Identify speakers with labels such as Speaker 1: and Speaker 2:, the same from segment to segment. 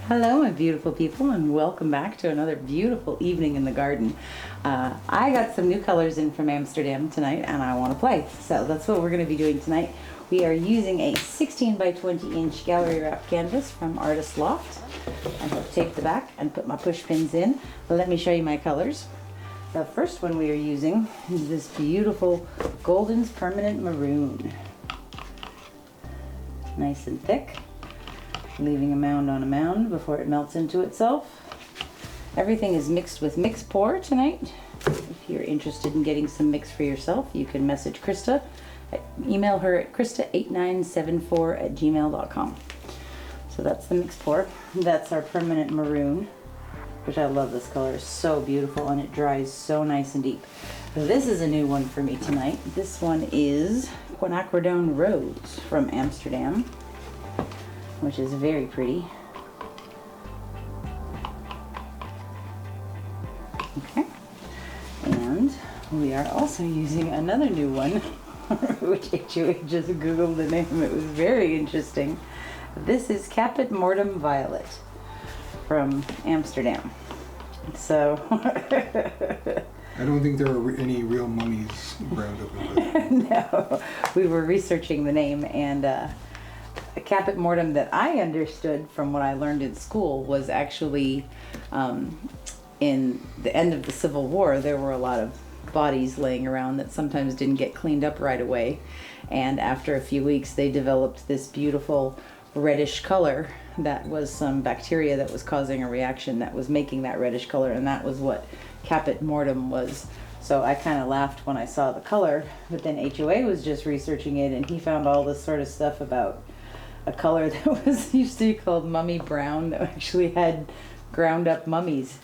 Speaker 1: Hello my beautiful people, and welcome back to another beautiful evening in the garden. I got some new colors in from Amsterdam tonight and I want to play. So that's what we're going to be doing tonight. We are using a 16 by 20 inch gallery wrap canvas from Artist Loft. I have taped the back and put my push pins in. Let me show you my colors. The first one we are using is this beautiful Golden's Permanent Maroon. Nice and thick, leaving a mound on a mound before it melts into itself. Everything is mixed with mix pour tonight. If you're interested in getting some mix for yourself, you can message Krista. Email her at krista8974@gmail.com. So that's the mix pour. That's our permanent maroon, which I love. This color is so beautiful and it dries so nice and deep. This is a new one for me tonight. This one is Quinacridone Rose from Amsterdam, which is very pretty. Okay, and we are also using another new one, which HOA just Googled the name. It was very interesting. This is Caput Mortum Violet from Amsterdam. So
Speaker 2: I don't think there are any real mummies ground up in there.
Speaker 1: No, we were researching the name, and Caput Mortum that I understood from what I learned in school was actually in the end of the Civil War. There were a lot of bodies laying around that sometimes didn't get cleaned up right away, and after a few weeks they developed this beautiful reddish color that was some bacteria that was causing a reaction that was making that reddish color, and that was what Caput Mortum was. So I kind of laughed when I saw the color, but then HOA was just researching it and he found all this sort of stuff about a color that was used to be called mummy brown that actually had ground up mummies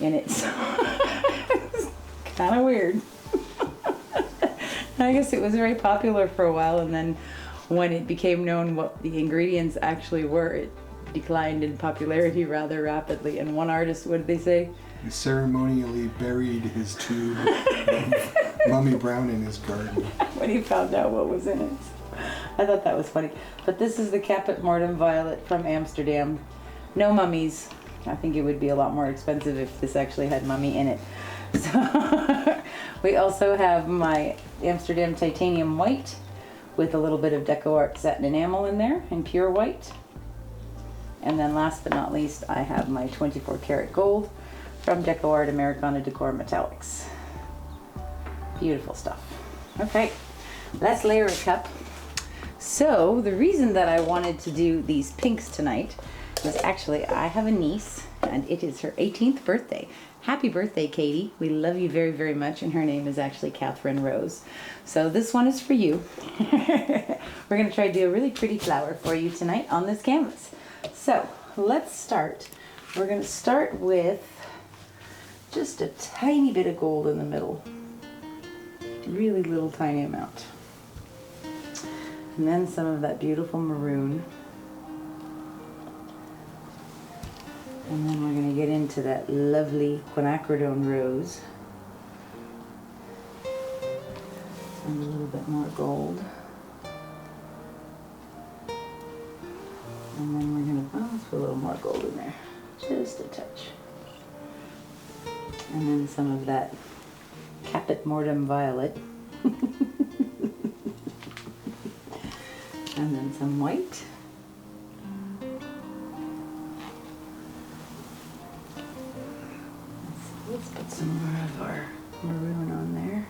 Speaker 1: in it. So it's kind of weird. I guess it was very popular for a while, and then when it became known what the ingredients actually were, it declined in popularity rather rapidly. And one artist, what did they say?
Speaker 2: He ceremonially buried his tube of mummy brown in his garden
Speaker 1: When he found out what was in it. I thought that was funny. But this is the Caput Mortum Violet from Amsterdam. No mummies. I think it would be a lot more expensive if this actually had mummy in it. So we also have my Amsterdam Titanium White with a little bit of DecoArt Satin Enamel in there in pure white. And then last but not least, I have my 24 karat gold from DecoArt Americana Decor Metallics. Beautiful stuff. Okay, let's layer a cup. So the reason that I wanted to do these pinks tonight is actually I have a niece and it is her 18th birthday. Happy birthday, Katie. We love you very, very much, and her name is actually Catherine Rose. So this one is for you. We're going to try to do a really pretty flower for you tonight on this canvas. So let's start. We're going to start with just a tiny bit of gold in the middle. Really little tiny amount. And then some of that beautiful maroon. And then we're going to get into that lovely Quinacridone Rose. And a little bit more gold. And then we're going to, let's put a little more gold in there. Just a touch. And then some of that Caput Mortum Violet. And then some white. Let's put some more of our maroon on there.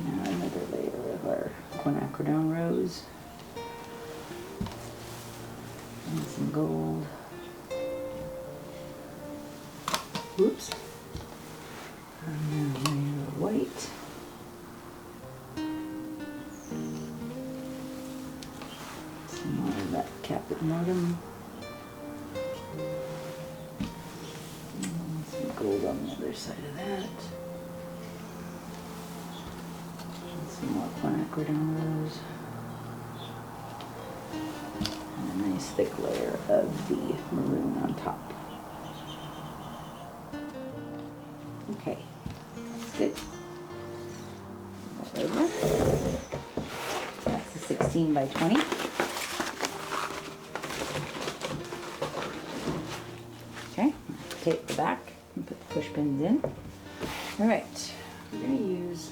Speaker 1: Now another layer of our Quinacridone Rose. And some gold. Oops. And then a layer of white. Some more of that Caput Mortum. Some gold on the other side of that. And some more Quinacridone Rose. And a nice thick layer of the Maroon on top. Okay, that's good. That over. That's a 16 by 20. Okay, tape the back and put the push pins in. All right, we're going to use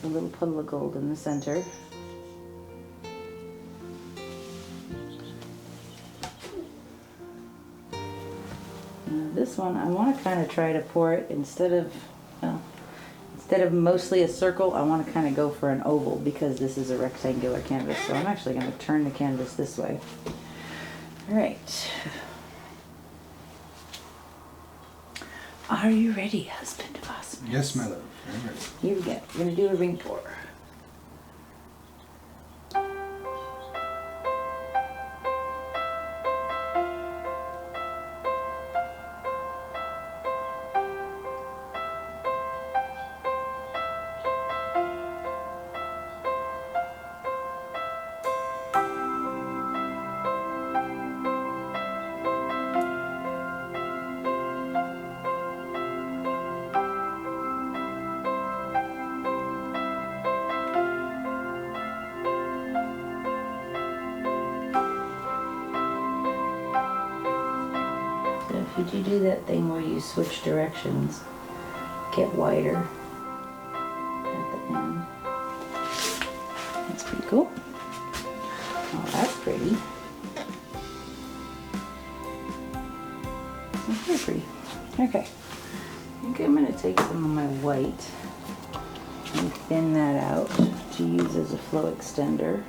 Speaker 1: a little puddle of gold in the center. Now this one, I want to kind of try to pour it instead of mostly a circle, I want to kind of go for an oval because this is a rectangular canvas. So I'm actually going to turn the canvas this way. All right. Are you ready, husband of awesomeness?
Speaker 2: Yes, my love. I'm ready.
Speaker 1: Here we go. We're going to do a ring pour. If you do that thing where you switch directions, get wider at the end. That's pretty cool. Oh, that's pretty. That's very pretty. Okay. I think I'm going to take some of my white and thin that out to use as a flow extender.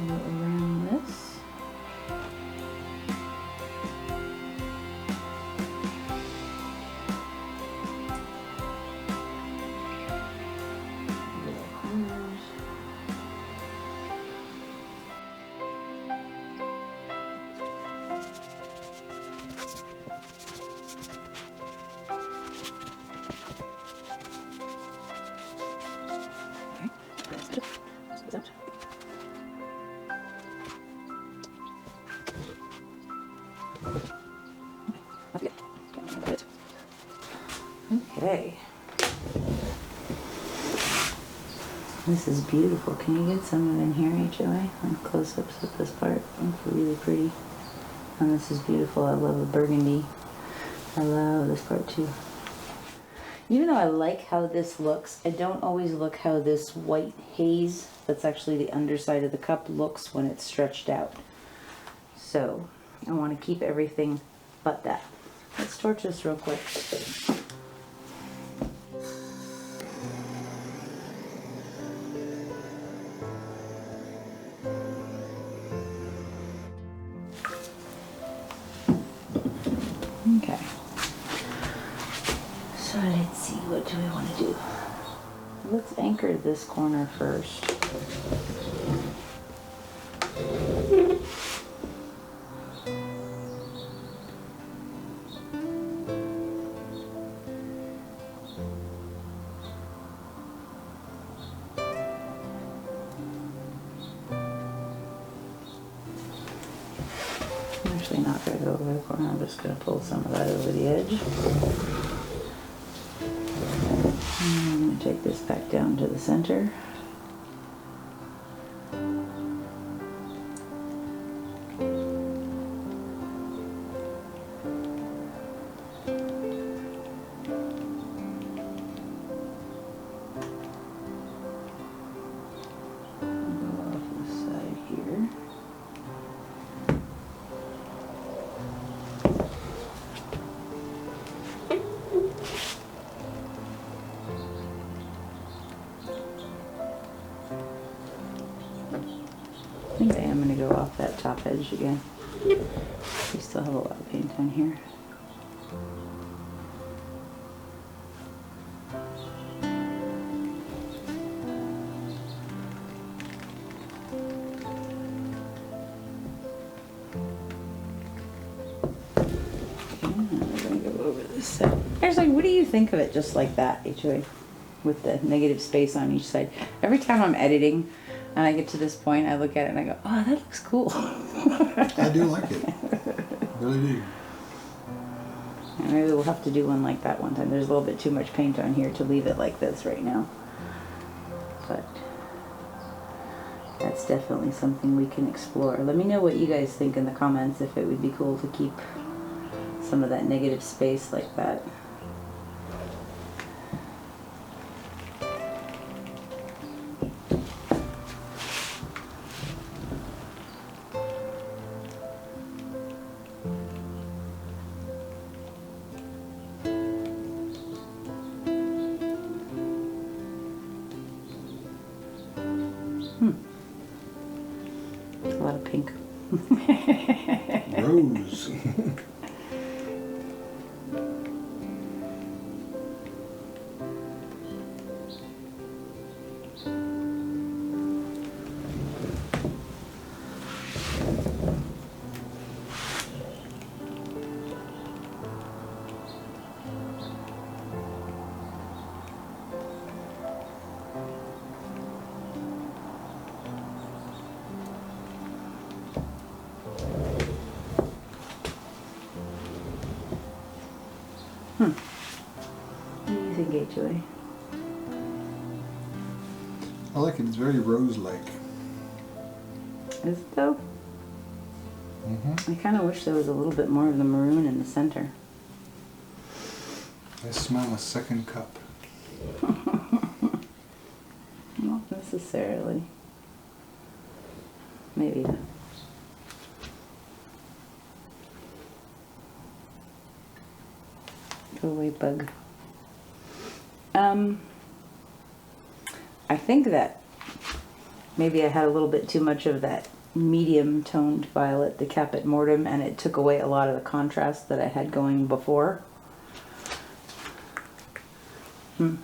Speaker 1: Around this. Little corners. Okay. This is beautiful. Can you get some of it in here, HOA? On close-ups of this part. It's really pretty. And this is beautiful. I love the burgundy. I love this part too. Even though I like how this looks, I don't always look how this white haze, that's actually the underside of the cup, looks when it's stretched out. So I want to keep everything but that. Let's torch this real quick. Okay. So let's see, what do we want to do? Let's anchor this corner first. I'm actually not going to go over the corner, I'm just going to pull some of that over the edge. And I'm going to take this back down to the center. I think I am going to go off that top edge again. We still have a lot of paint on here. Actually, what do you think of it just like that, HOA, with the negative space on each side? Every time I'm editing and I get to this point, I look at it and I go, oh, that looks cool.
Speaker 2: I do like it. Really do.
Speaker 1: And maybe we'll have to do one like that one time. There's a little bit too much paint on here to leave it like this right now. But that's definitely something we can explore. Let me know what you guys think in the comments, if it would be cool to keep some of that negative space like that. A lot of pink.
Speaker 2: Rose.
Speaker 1: What do you think, HOA?
Speaker 2: I like it. It's very rose-like.
Speaker 1: Is it though? I kind of wish there was a little bit more of the maroon in the center.
Speaker 2: I smell a second cup.
Speaker 1: Not necessarily. Maybe. Go away, bug. I think that maybe I had a little bit too much of that medium toned violet, the Caput Mortum, and it took away a lot of the contrast that I had going before. Alright,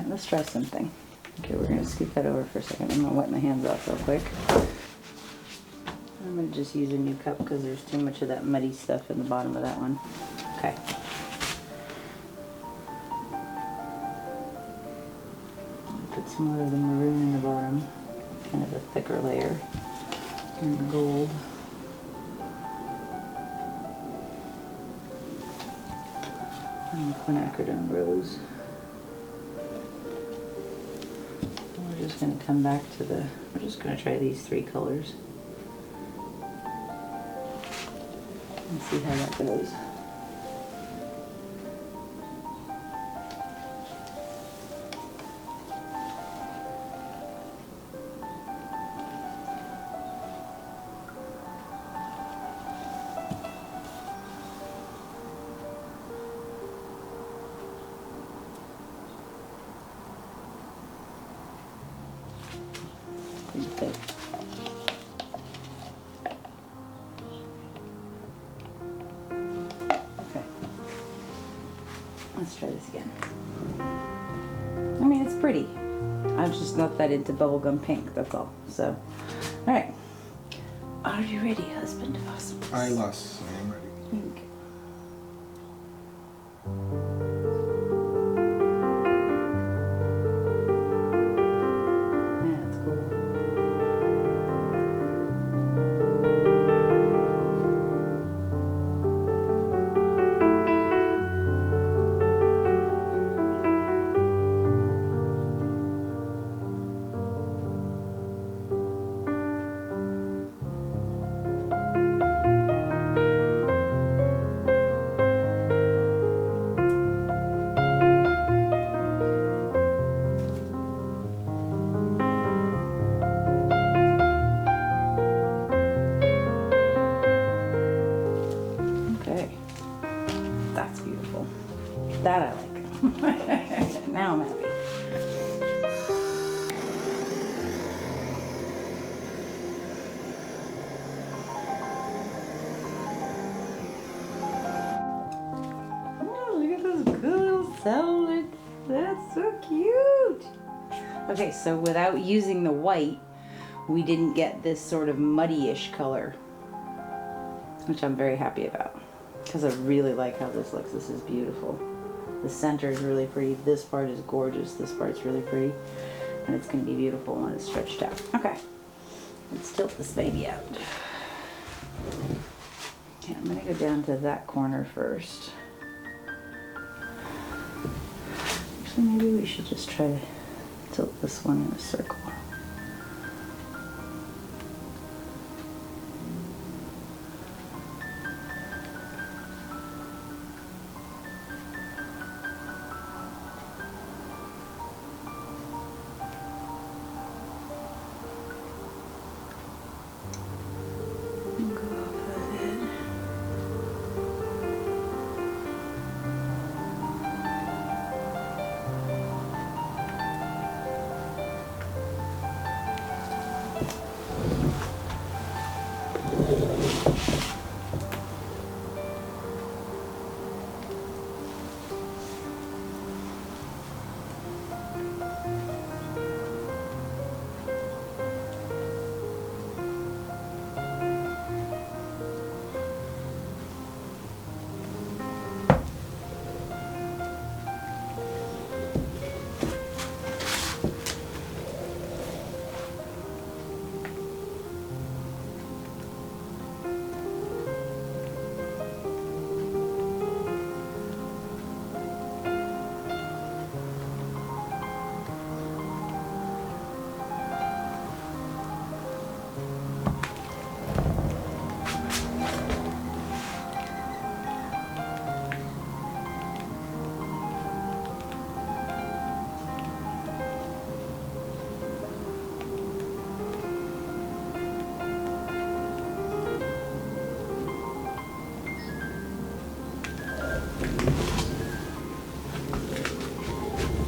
Speaker 1: let's try something. Okay, we're going to scoop that over for a second. I'm going to wipe my hands off real quick. I'm going to just use a new cup because there's too much of that muddy stuff in the bottom of that one. Okay. Put some more of the maroon in the bottom, kind of a thicker layer, and the gold. And the Quinacridone Rose. We're just going to come back to the, we're just going to try these three colors. And see how that goes. Okay. Let's try this again. I mean, it's pretty. I'm just not that into bubblegum pink, that's all. So, alright. Are you ready, husband of awesome?
Speaker 2: I am ready.
Speaker 1: Okay. Yeah, that's cool. That I like. Now I'm happy. solid. That's so cute. Okay, so without using the white, we didn't get this sort of muddy-ish color, which I'm very happy about because I really like how this looks. This is beautiful. The center is really pretty. This part is gorgeous. This part's really pretty. And it's going to be beautiful when it's stretched out. Okay, let's tilt this baby out. Okay, I'm going to go down to that corner first. Actually, maybe we should just try to tilt this one in a circle.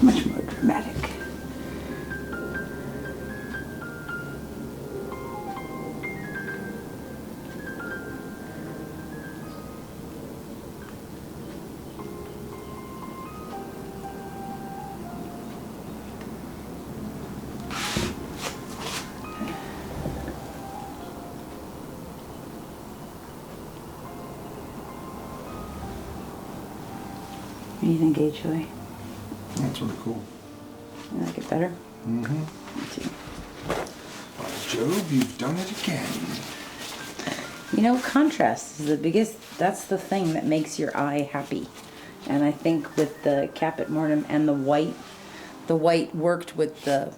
Speaker 1: Much more dramatic. What do you think, HOA?
Speaker 2: That's really cool.
Speaker 1: You like it better?
Speaker 2: Mm-hmm.
Speaker 1: Me too.
Speaker 2: By Jove, you've done it again.
Speaker 1: You know, contrast is the biggest, that's the thing that makes your eye happy. And I think with the Caput Mortum and the white worked with the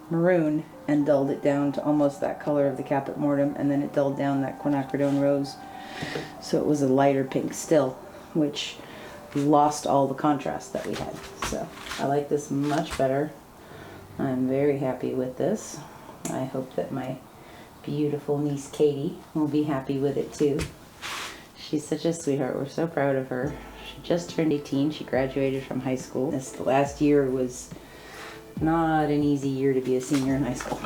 Speaker 1: maroon and dulled it down to almost that color of the Caput Mortum, and then it dulled down that Quinacridone Rose. So it was a lighter pink still, which lost all the contrast that we had. So I like this much better. I'm very happy with this. I hope that my beautiful niece Katie will be happy with it too. She's such a sweetheart. We're so proud of her. She just turned 18. She graduated from high school. This last year was not an easy year to be a senior in high school.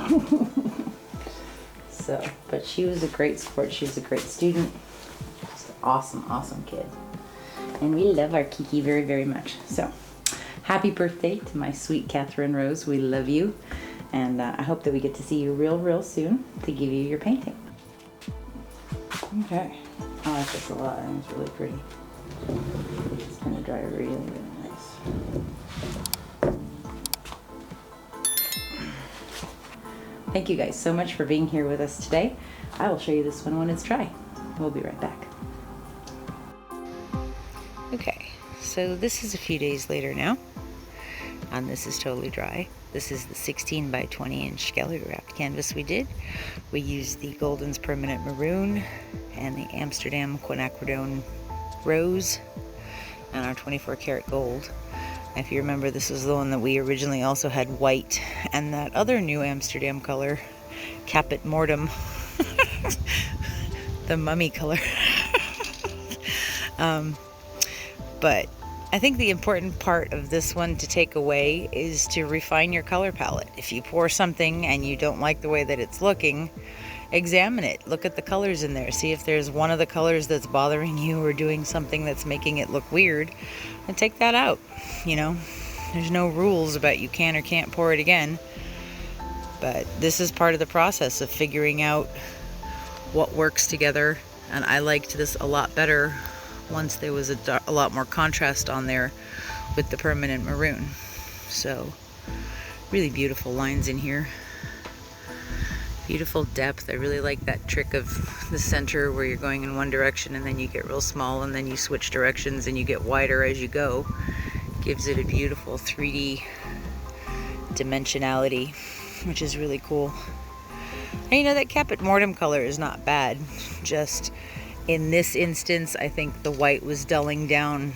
Speaker 1: So, but she was a great sport. She was a great student. Just an awesome, awesome kid. And we love our Kiki very, very much. So, happy birthday to my sweet Catherine Rose. We love you. And I hope that we get to see you real, real soon to give you your painting. Okay. I like this a lot. I think it's really pretty. It's going to dry really, really nice. Thank you guys so much for being here with us today. I will show you this one when it's dry. We'll be right back. Okay, so this is a few days later now, and this is totally dry. This is the 16 by 20 inch gallery wrapped canvas we did. We used the Golden's Permanent Maroon and the Amsterdam Quinacridone Rose and our 24 karat gold. If you remember, this is the one that we originally also had white and that other new Amsterdam color, Caput Mortum, the mummy color. But I think the important part of this one to take away is to refine your color palette. If you pour something and you don't like the way that it's looking, examine it. Look at the colors in there. See if there's one of the colors that's bothering you or doing something that's making it look weird, and take that out. You know, there's no rules about you can or can't pour it again, but this is part of the process of figuring out what works together. And I liked this a lot better once there was a lot more contrast on there with the permanent maroon. So really beautiful lines in here. Beautiful depth. I really like that trick of the center where you're going in one direction and then you get real small and then you switch directions and you get wider as you go. Gives it a beautiful 3D dimensionality, which is really cool. And you know, that Caput Mortum color is not bad. Just in this instance, I think the white was dulling down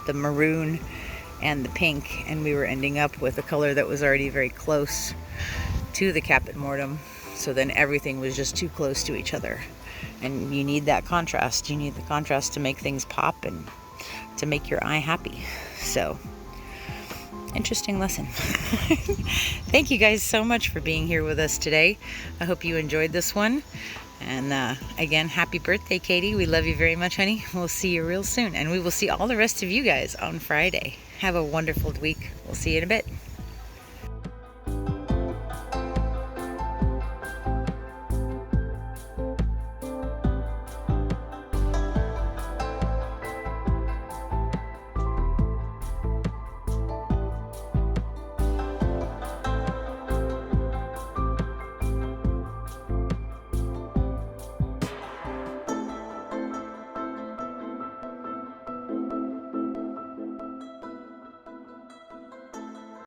Speaker 1: the maroon and the pink, and we were ending up with a color that was already very close to the Caput Mortum. So then everything was just too close to each other. And you need that contrast. You need the contrast to make things pop and to make your eye happy. So, interesting lesson. Thank you guys so much for being here with us today. I hope you enjoyed this one. And again, happy birthday, Katie. We love you very much, honey. We'll see you real soon. And we will see all the rest of you guys on Friday. Have a wonderful week. We'll see you in a bit.